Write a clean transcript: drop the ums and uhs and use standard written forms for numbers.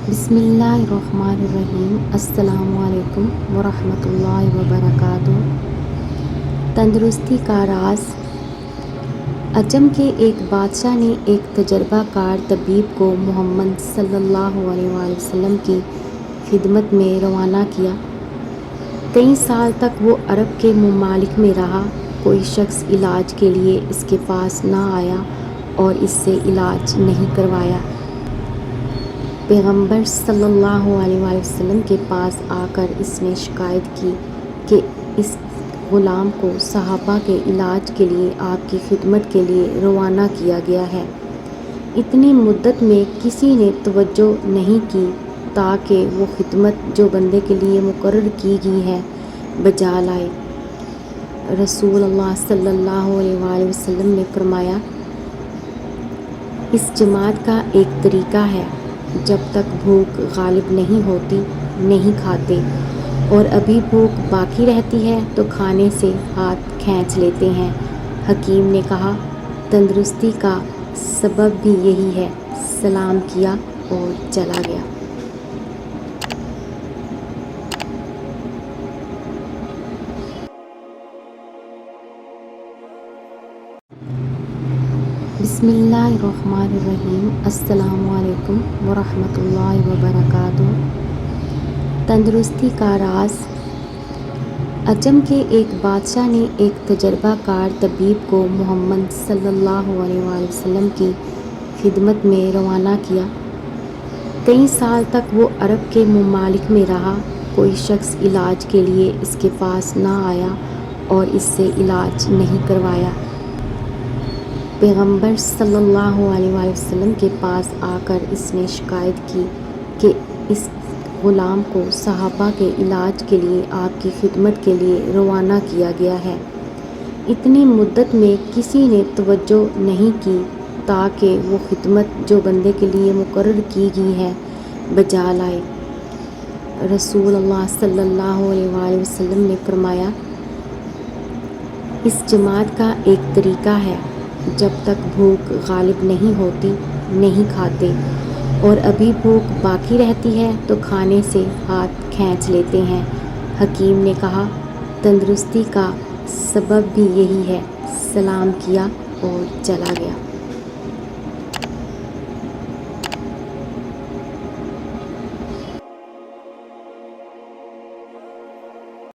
बिस्मिल्लाहिर्रहमानिर्रहीम। अस्सलामु अलैकुम वरहमतुल्लाहि वबरकातुहू। तंदुरुस्ती का राज। अजम के एक बादशाह ने एक तजर्बाकार तबीब को मोहम्मद सल्लल्लाहु अलैहि वसल्लम की खिदमत में रवाना किया। कई साल तक वो अरब के ममालिक में रहा। कोई शख्स इलाज के लिए इसके पास ना आया और इससे इलाज नहीं करवाया। पैगंबर सल्लल्लाहु अलैहि वसल्लम के पास आकर इसने शिकायत की कि इस ग़ुलाम को सहाबा के इलाज के लिए आपकी खिदमत के लिए रवाना किया गया है। इतनी मुद्दत में किसी ने तवज्जो नहीं की ताकि वो खिदमत जो बंदे के लिए मुकर्रर की गई है बजा लाए। रसूल अल्लाह सल्लल्लाहु अलैहि वसल्लम ने फरमाया, इस जमात का एक तरीका है, जब तक भूख गालिब नहीं होती नहीं खाते और अभी भूख बाकी रहती है तो खाने से हाथ खींच लेते हैं। हकीम ने कहा, तंदुरुस्ती का सबब भी यही है। सलाम किया और चला गया। बिस्मिल्लाहिर्रहमानिर्रहीम। अस्सलामु अलैकुम वरहमतुल्लाहि वबरकातुहू। तंदुरुस्ती का राज। अजम के एक बादशाह ने एक तजर्बाकार तबीब को मोहम्मद सल्लल्लाहु अलैहि वसल्लम की खिदमत में रवाना किया। कई साल तक वो अरब के ममालिक में रहा। कोई शख्स इलाज के लिए इसके पास ना आया और इससे इलाज नहीं करवाया। पैगंबर सल्लल्लाहु अलैहि वसल्लम के पास आकर इसने शिकायत की कि इस ग़ुलाम को सहाबा के इलाज के लिए आपकी खिदमत के लिए रवाना किया गया है। इतनी मुद्दत में किसी ने तवज्जो नहीं की ताकि वो खिदमत जो बंदे के लिए मुकर्रर की गई है बजा लाए। रसूल अल्लाह सल्लल्लाहु अलैहि वसल्लम ने फरमाया, इस जमात का एक तरीका है, जब तक भूख गालिब नहीं होती नहीं खाते और अभी भूख बाकी रहती है तो खाने से हाथ खींच लेते हैं। हकीम ने कहा, तंदुरुस्ती का सबब भी यही है। सलाम किया और चला गया।